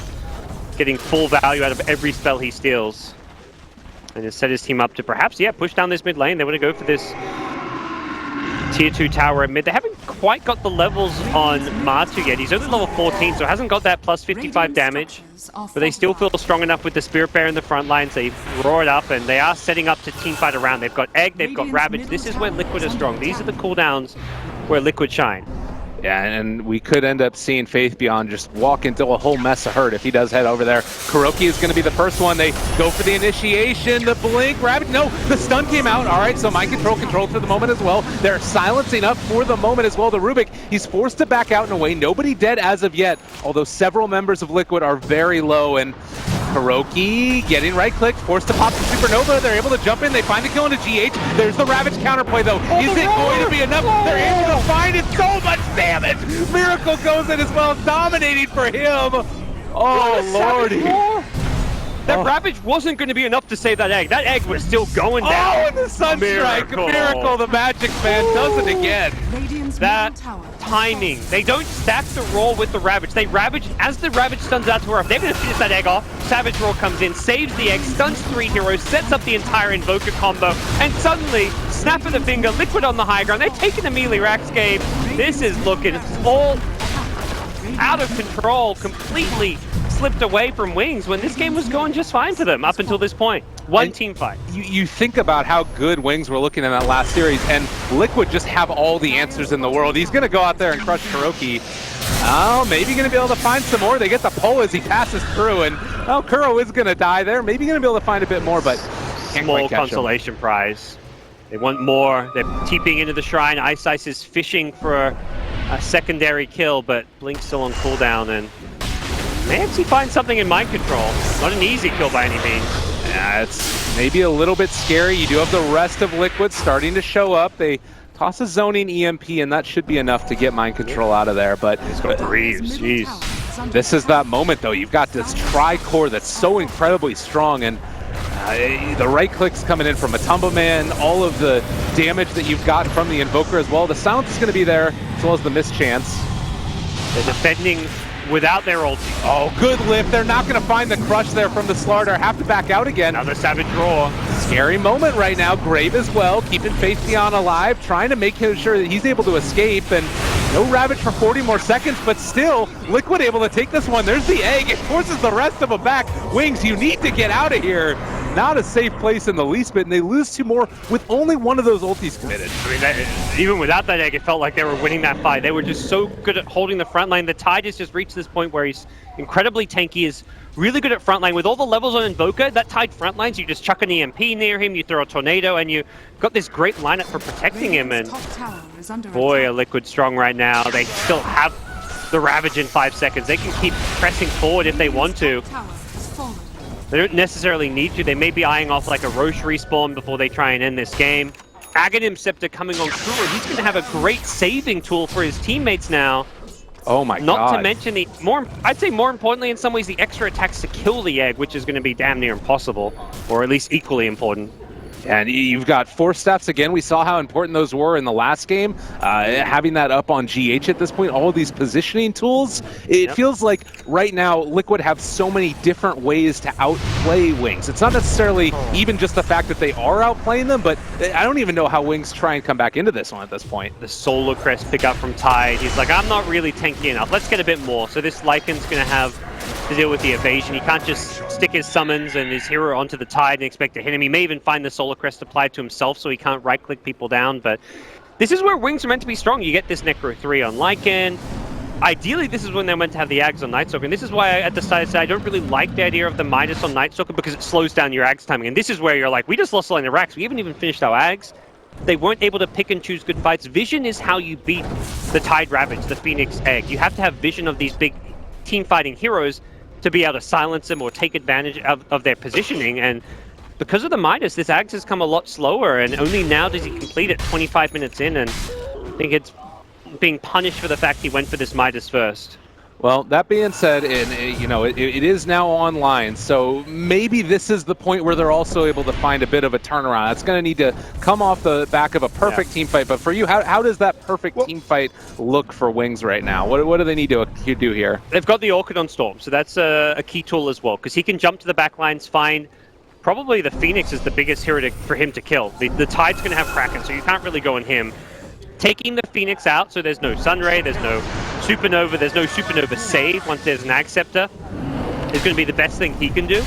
getting full value out of every spell he steals. And has set his team up to perhaps, yeah, push down this mid lane. They want to go for this tier 2 tower at mid. They haven't quite got the levels on Matu yet. He's only level 14, so hasn't got that plus 55 damage. But they still feel strong enough with the Spirit Bear in the front lines. They roar it up, and they are setting up to teamfight around. They've got Egg, they've got Ravage. This is where Liquid are strong. These are the cooldowns where Liquid shine. Yeah, and we could end up seeing Faith Beyond just walk into a whole mess of hurt if he does head over there. Kuroki is going to be the first one. They go for the initiation, the blink, Ravage. No, the stun came out. All right, so Mind Control for the moment as well. They're silencing up for the moment as well. The Rubik, he's forced to back out in a way. Nobody dead as of yet, although several members of Liquid are very low, and Kuroki getting right click, forced to pop the Supernova. They're able to jump in. They find the kill into GH. There's the Ravage counterplay though. Is it going to be enough? They're able to find it. So much damage. Miracle goes in as well, dominating for him. Oh lordy. That Ravage wasn't going to be enough to save that egg. That egg was still going down. Oh, and the Sunstrike. Miracle, the Magic Man does it again. That timing. They don't stack the roll with the Ravage. They Ravage, as the Ravage stuns out to her, if they're going to finish that egg off, Savage Roar comes in, saves the egg, stuns 3 heroes, sets up the entire Invoker combo, and suddenly, snap of the finger, Liquid on the high ground. They're taking the melee Rax game. This is looking all out of control, completely slipped away from Wings when this game was going just fine for them up until this point. One team fight. You think about how good Wings were looking in that last series, and Liquid just have all the answers in the world. He's going to go out there and crush Kuroki. Oh, maybe going to be able to find some more. They get the pull as he passes through, and oh, Kuro is going to die there. Maybe going to be able to find a bit more, but can't small quite catch consolation prize. They want more. They're TPing into the shrine. Ice is fishing for a secondary kill, but Blink's still on cooldown, and Nancy finds something in mind control. Not an easy kill by any means. Yeah, it's maybe a little bit scary. You do have the rest of Liquid starting to show up. They toss a zoning EMP, and that should be enough to get mind control out of there. But this is that moment, though. You've got this tri-core that's so incredibly strong, and the right clicks coming in from Matumba Man, all of the damage that you've got from the Invoker as well. The silence is going to be there, as well as the mischance. They're defending without their ulti. Oh, good lift. They're not going to find the crush there from the Starladder. Have to back out again. Another Savage Roar. Scary moment right now. Grave as well, keeping Faceless alive, trying to make sure that he's able to escape, and no Ravage for 40 more seconds, but still, Liquid able to take this one. There's the egg. It forces the rest of them back. Wings, you need to get out of here. Not a safe place in the least bit, and they lose 2 more with only one of those ultis committed. I mean, even without that egg, it felt like they were winning that fight. They were just so good at holding the front line. The Tide has just reached this point where he's incredibly tanky, is really good at front line. With all the levels on Invoker, that Tide front lines, you just chuck an EMP near him, you throw a tornado, and you got this great lineup for protecting him. And boy, are Liquid strong right now. They still have the Ravage in 5 seconds. They can keep pressing forward if they want to. They don't necessarily need to. They may be eyeing off like a Roche respawn before they try and end this game. Aghanim Scepter coming on Kuro. He's going to have a great saving tool for his teammates now. Oh my god. Not to mention the I'd say more importantly in some ways, the extra attacks to kill the egg, which is going to be damn near impossible, or at least equally important. And you've got Force Staffs again. We saw how important those were in the last game. Having that up on GH at this point, all of these positioning tools, it feels like right now Liquid have so many different ways to outplay Wings. It's not necessarily even just the fact that they are outplaying them, but I don't even know how Wings try and come back into this one at this point. The Solar Crest pick up from Tide. He's like, I'm not really tanky enough. Let's get a bit more. So this Lycan's going to have to deal with the evasion. He can't just stick his summons and his hero onto the Tide and expect to hit him. He may even find the Solar Crest applied to himself, so he can't right-click people down. But this is where Wings are meant to be strong. You get this Necro 3 on Lycan. Ideally, this is when they're meant to have the Ags on Nightstalker. And this is why at the start I said I don't really like the idea of the Midas on Nightstalker, because it slows down your Ags timing. And this is where you're like, we just lost a line of racks. We haven't even finished our Ags. They weren't able to pick and choose good fights. Vision is how you beat the Tide Ravage, the Phoenix Egg. You have to have vision of these big team-fighting heroes to be able to silence them or take advantage of their positioning. And because of the Midas, this Ags has come a lot slower, and only now does he complete it 25 minutes in, and I think it's being punished for the fact he went for this Midas first. Well, that being said, it is now online, so maybe this is the point where they're also able to find a bit of a turnaround. It's going to need to come off the back of a perfect team fight, but for you, how does that perfect team fight look for Wings right now? What do they need to do here? They've got the Orchid on Storm, so that's a key tool as well, because he can jump to the back lines, find probably the Phoenix is the biggest hero for him to kill. The Tide's going to have Kraken, so you can't really go on him. Taking the Phoenix out, so there's no Sunray, there's no Supernova, there's no Supernova save once there's an Ag Scepter, is going to be the best thing he can do.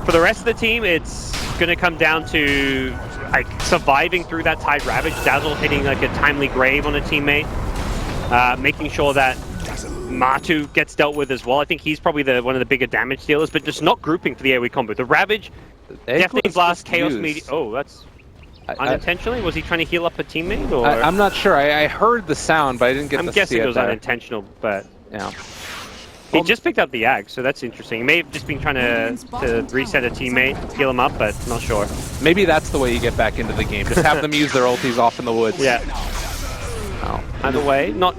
For the rest of the team, it's going to come down to like surviving through that Tide Ravage, Dazzle hitting like a timely grave on a teammate, making sure that Matu gets dealt with as well. I think he's probably one of the bigger damage dealers, but just not grouping for the AoE combo. The Ravage, definitely Blast, Chaos Meteor. Oh, that's unintentionally? Was he trying to heal up a teammate? Or? I'm not sure. I heard the sound, but I didn't get to see it. I'm guessing it was unintentional, but yeah. He just picked up the Ag, so that's interesting. He may have just been trying to reset a teammate, heal him up, but not sure. Maybe that's the way you get back into the game. Just have them use their ultis off in the woods. Yeah. Either way, not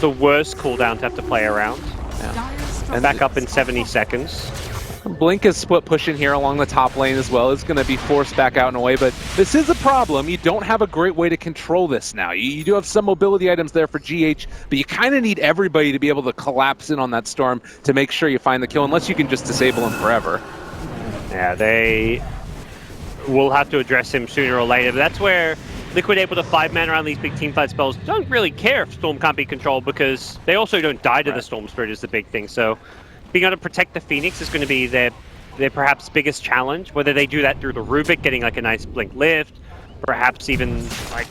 the worst cooldown to have to play around. And back up in 70 seconds. Blink is split pushing here along the top lane as well. It's going to be forced back out and away, but this is a problem. You don't have a great way to control this now. You do have some mobility items there for GH, but you kind of need everybody to be able to collapse in on that storm to make sure you find the kill, unless you can just disable him forever. Yeah, they will have to address him sooner or later, but that's where Liquid able to 5-man around these big teamfight spells don't really care if Storm can't be controlled, because they also don't die to the Storm Spirit is the big thing. So being able to protect the Phoenix is going to be their perhaps biggest challenge, whether they do that through the Rubik, getting like a nice Blink lift, perhaps even like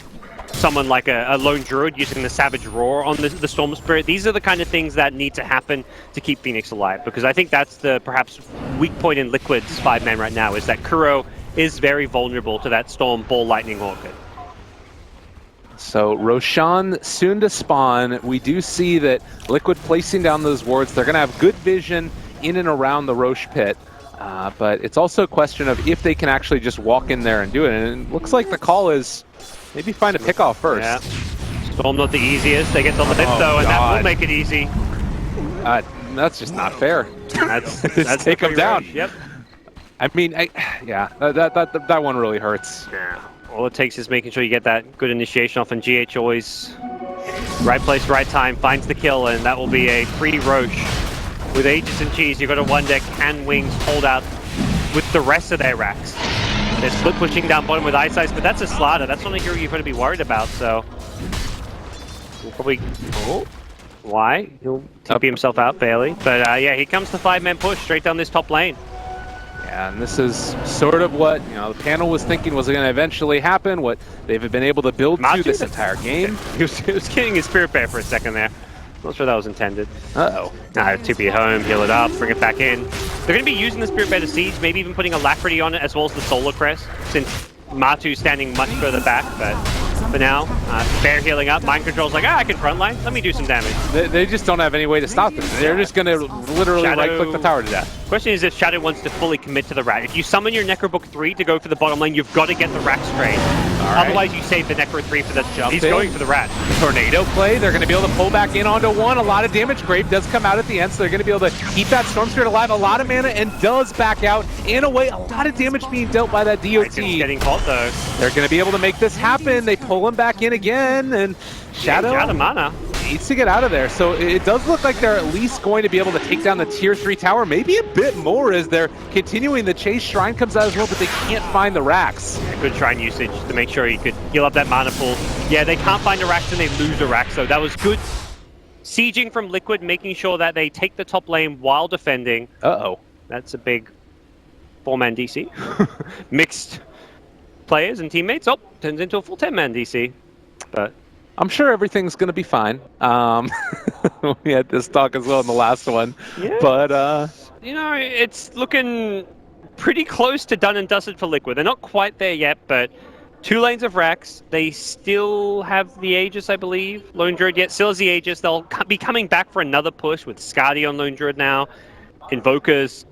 someone like a Lone Druid using the Savage Roar on the Storm Spirit. These are the kind of things that need to happen to keep Phoenix alive, because I think that's the perhaps weak point in Liquid's 5-man right now, is that Kuro is very vulnerable to that Storm Ball Lightning Orchid. So Roshan soon to spawn. We do see that Liquid placing down those wards. They're going to have good vision in and around the Roche pit. But it's also a question of if they can actually just walk in there and do it. And it looks like the call is maybe find a pickoff first. Yeah. Storm not the easiest. They get on the lift though, and that will make it easy. That's just not fair. That's take them down. Rush. Yep. I mean, that one really hurts. Yeah. All it takes is making sure you get that good initiation off, and GH always right place, right time, finds the kill, and that will be a free Roche. With Aegis and Cheese, you've got a 1-deck and Wings hold out with the rest of their racks. They're split pushing down bottom with Ice Ice, but that's a Starladder. That's not a hero you're going to be worried about, so we'll probably... Oh, why? He'll TP himself out fairly. But yeah, here comes the 5-man push straight down this top lane. Yeah, and this is sort of what the panel was thinking was going to eventually happen, what they've been able to build to this entire game. He was getting his Spirit Bear for a second there. Not sure that was intended. Uh-oh. TP home, heal it up, bring it back in. They're going to be using the Spirit Bear to siege, maybe even putting Alacrity on it as well as the Solar Crest, since Matu's standing much further back, but for now, Bear healing up, Mind Control's like, I can frontline, let me do some damage. They just don't have any way to stop them. They're just going to literally right-click the tower to death. Question is if Shadow wants to fully commit to the Rat. If you summon your Necrobook 3 to go for the bottom lane, you've got to get the Rat straight. Otherwise, you save the Necro 3 for the jump. He's going for the Rat. Tornado play. They're going to be able to pull back in onto one. A lot of damage. Grave does come out at the end, so they're going to be able to keep that Storm Spirit alive. A lot of mana, and does back out. In a way, a lot of damage being dealt by that DOT. It's getting caught, though. They're going to be able to make this happen. They pull him back in again, and Shadow out of mana needs to get out of there. So it does look like they're at least going to be able to take down the tier 3 tower, maybe a bit more as they're continuing the chase. Shrine comes out as well, but they can't find the racks. Good Shrine usage to make sure you could heal up that mana pool. Yeah, they can't find the racks and they lose the racks, so that was good sieging from Liquid, making sure that they take the top lane while defending. Uh-oh. That's a big 4-man DC. Mixed players and teammates. Oh, turns into a full 10-man DC. But I'm sure everything's going to be fine. We had this talk as well in the last one. Yeah. But, it's looking pretty close to done and dusted for Liquid. They're not quite there yet, but 2 lanes of racks. They still have the Aegis, I believe. Lone Druid yet still has the Aegis. They'll be coming back for another push with Skadi on Lone Druid now. Invokers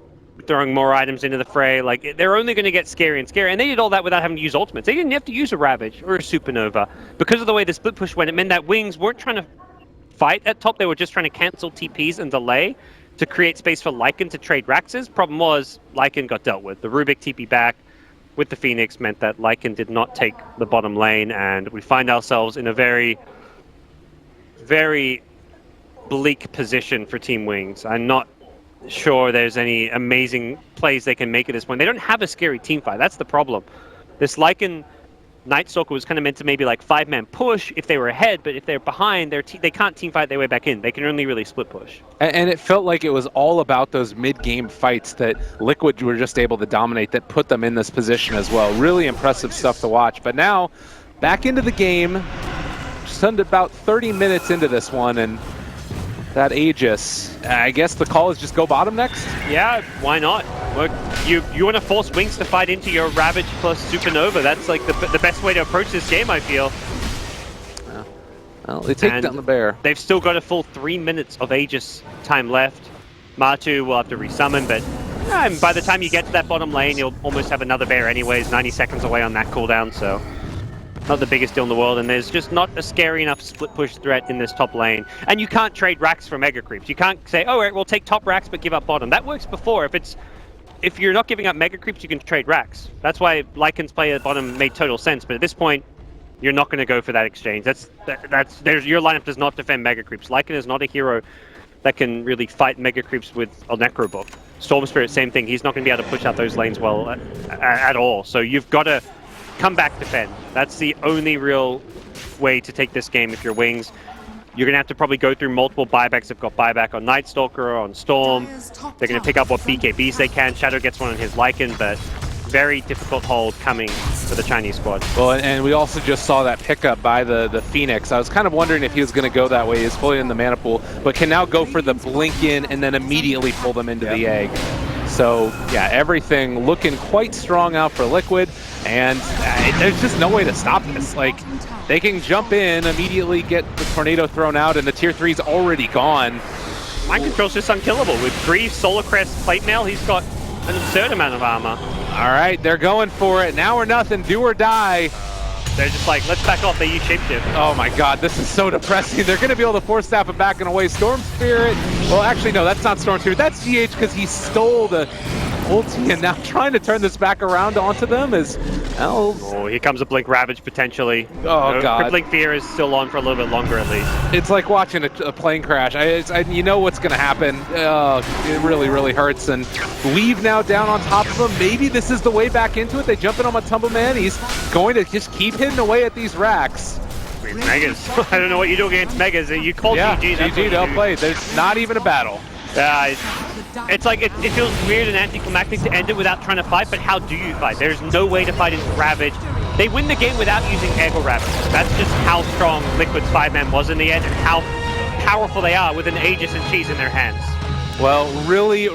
throwing more items into the fray. Like, they're only going to get scary and scary. And they did all that without having to use ultimates. They didn't have to use a Ravage or a Supernova. Because of the way the split push went, it meant that Wings weren't trying to fight at top. They were just trying to cancel TPs and delay to create space for Lycan to trade Raxes. Problem was, Lycan got dealt with. The Rubik TP back with the Phoenix meant that Lycan did not take the bottom lane, and we find ourselves in a very, very bleak position for Team Wings. I'm not sure there's any amazing plays they can make at this point. They don't have a scary team fight. That's the problem. This Lycan Night Stalker was kind of meant to maybe like 5-man push if they were ahead, but if they're behind, they can't team fight their way back in. They can only really split push. And it felt like it was all about those mid-game fights that Liquid were just able to dominate that put them in this position as well. Really impressive stuff to watch. But now, back into the game, just about 30 minutes into this one, and that Aegis, I guess the call is just go bottom next? Yeah, why not? Look, you want to force Wings to fight into your Ravage plus Supernova. That's like the best way to approach this game, I feel. Well, they take down the bear. They've still got a full 3 minutes of Aegis time left. Martu will have to resummon, but by the time you get to that bottom lane, you'll almost have another bear anyways, 90 seconds away on that cooldown, so not the biggest deal in the world, and there's just not a scary enough split push threat in this top lane. And you can't trade racks for mega creeps. You can't say, oh, right, we'll take top racks but give up bottom. That works before. If you're not giving up mega creeps, you can trade racks. That's why Lycan's play at bottom made total sense, but at this point, you're not going to go for that exchange. Your lineup does not defend mega creeps. Lycan is not a hero that can really fight mega creeps with a Necro book. Storm Spirit, same thing. He's not going to be able to push out those lanes well at all. So you've got to come back defend. That's the only real way to take this game if you're Wings. You're going to have to probably go through multiple buybacks. They've got buyback on Night Stalker, on Storm. They're going to pick up what BKBs they can. Shadow gets one on his Lycan, but very difficult hold coming for the Chinese squad. Well, and we also just saw that pickup by the Phoenix. I was kind of wondering if he was going to go that way. He's fully in the mana pool, but can now go for the blink in and then immediately pull them into the egg. So, yeah, everything looking quite strong out for Liquid, and there's just no way to stop this. Like, they can jump in, immediately get the tornado thrown out, and the tier 3's already gone. Mind Control's just unkillable. With Greave, Solar Crest, Plate Mail, he's got an absurd amount of armor. All right, they're going for it. Now or nothing, do or die. They're just like, let's back off. They use Shapeshift. Oh my god, this is so depressing. They're going to be able to force staff it back and away. Storm Spirit. Well, actually, no, that's not Storm Spirit. That's GH because he stole the ulti, and now trying to turn this back around onto them is... Oh, here comes a Blink Ravage potentially. Oh, God. Crippling Fear is still on for a little bit longer at least. It's like watching a plane crash. You know what's going to happen. It really, really hurts. And Weave now down on top of him. Maybe this is the way back into it. They jump in on Matumba Man. He's going to just keep hitting away at these racks. Megas. I don't know what you do against Megas. You call GG. GG, they'll play. There's not even a battle. It's like, it feels weird and anticlimactic to end it without trying to fight, but how do you fight? There's no way to fight into Ravage. They win the game without using Ego Ravage. That's just how strong Liquid's 5-man was in the end and how powerful they are with an Aegis and Cheese in their hands. Well, really